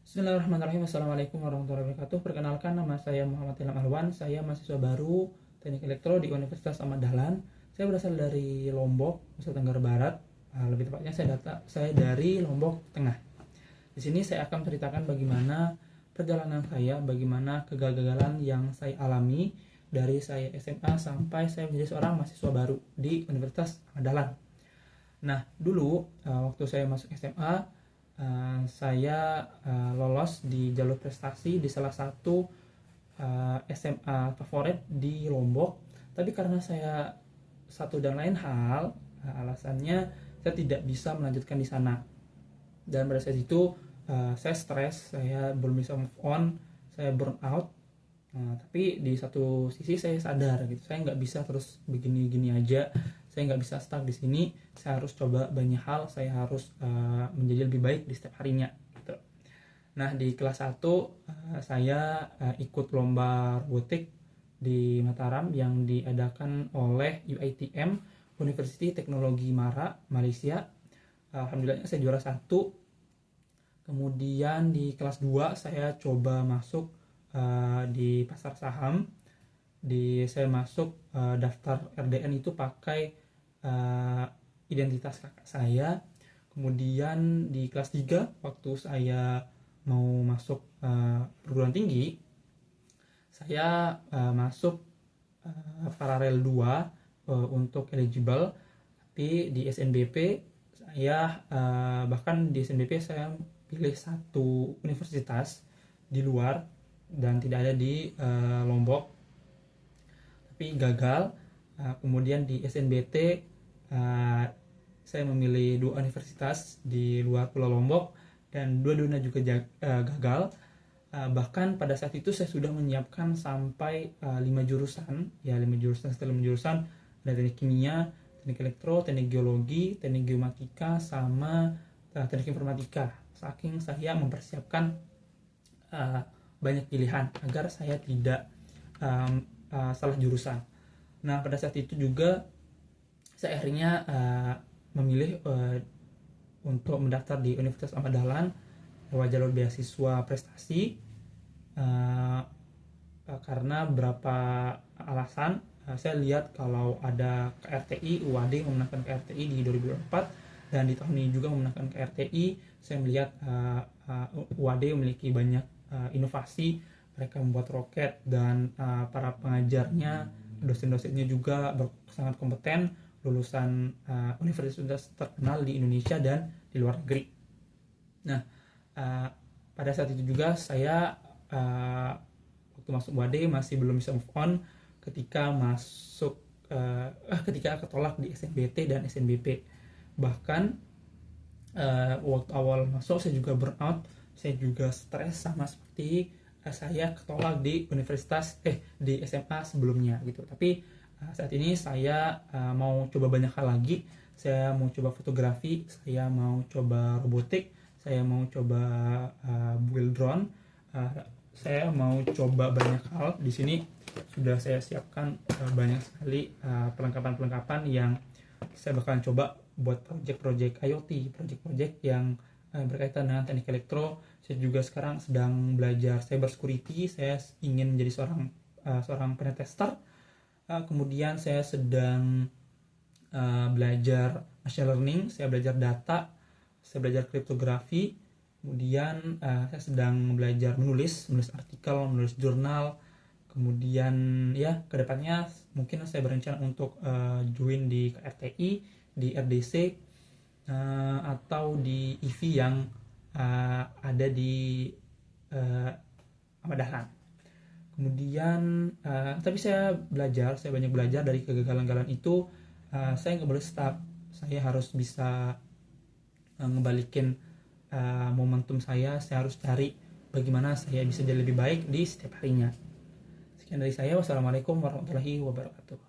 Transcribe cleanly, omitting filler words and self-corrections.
Bismillahirrahmanirrahim. Assalamualaikum warahmatullahi wabarakatuh. Perkenalkan, nama saya Muhammad Ilham Alwan. Saya mahasiswa baru Teknik Elektro di Universitas Ahmad Dahlan. Saya berasal dari Lombok, Nusa Tenggara Barat. Lebih tepatnya saya dari Lombok Tengah. Di sini saya akan menceritakan bagaimana perjalanan saya, bagaimana kegagalan yang saya alami dari saya SMA sampai saya menjadi seorang mahasiswa baru di Universitas Ahmad Dahlan. Nah, dulu waktu saya masuk SMA, saya lolos di jalur prestasi di salah satu SMA favorit di Lombok. Tapi karena saya satu dan lain hal, alasannya saya tidak bisa melanjutkan di sana. Dan pada saat itu saya stres, saya belum bisa move on, saya burn out. Tapi di satu sisi saya sadar gitu, saya nggak bisa terus begini-gini aja, saya nggak bisa stuck di sini, saya harus coba banyak hal, saya harus menjadi lebih baik di setiap harinya gitu. Nah, di kelas 1 saya ikut lomba robotik di Mataram yang diadakan oleh UiTM, University Teknologi Mara, Malaysia. Alhamdulillahnya saya juara 1. Kemudian di kelas 2 saya coba masuk di pasar saham. Saya masuk daftar RDN itu pakai identitas kakak saya. Kemudian di kelas 3 waktu saya mau masuk perguruan tinggi, saya masuk paralel 2 untuk eligible. Tapi di SNBP saya bahkan di SNBP saya pilih satu universitas di luar dan tidak ada di Lombok, tapi gagal. Kemudian di SNBT saya memilih 2 universitas di luar Pulau Lombok dan dua-duanya juga gagal. Bahkan pada saat itu saya sudah menyiapkan sampai 5 jurusan, ya 5 jurusan. Setelah 5 jurusan ada teknik kimia, teknik elektro, teknik geologi, teknik geomatika, sama teknik informatika. Saking saya mempersiapkan banyak pilihan agar saya tidak salah jurusan. Nah, pada saat itu juga saya akhirnya memilih untuk mendaftar di Universitas Ahmad Dahlan lewat jalur beasiswa prestasi karena beberapa alasan. Saya lihat kalau ada KRTI, UAD memenangkan KRTI di 2024 dan di tahun ini juga memenangkan KRTI. Saya melihat UAD memiliki banyak inovasi, mereka membuat roket dan para pengajarnya, dosen-dosennya juga sangat kompeten, lulusan universitas terkenal di Indonesia dan di luar negeri. Nah, pada saat itu juga saya waktu masuk UAD masih belum bisa move on ketika ketolak di SNBT dan SNBP. Bahkan waktu awal masuk saya juga burnout, saya juga stres sama seperti saya ketolak di di SMA sebelumnya gitu. Tapi saat ini saya mau coba banyak hal lagi. Saya mau coba fotografi, saya mau coba robotik, saya mau coba build drone, saya mau coba banyak hal. Di sini sudah saya siapkan banyak sekali perlengkapan-perlengkapan yang saya bakalan coba buat project-project IoT, project-project yang berkaitan dengan teknik elektro. Saya juga sekarang sedang belajar cyber security. Saya ingin menjadi seorang pentester. Kemudian saya sedang belajar machine learning, saya belajar data, saya belajar kriptografi. Kemudian saya sedang belajar menulis artikel, menulis jurnal. Kemudian ya kedepannya mungkin saya berencana untuk join di KRTI, di RDC, atau di IV yang ada di Ahmad Dahlan. Kemudian tapi saya banyak belajar dari kegagalan itu. Saya nggak boleh stuck, saya harus bisa ngebalikin momentum saya harus cari bagaimana saya bisa jadi lebih baik di setiap harinya. Sekian dari saya, wassalamualaikum warahmatullahi wabarakatuh.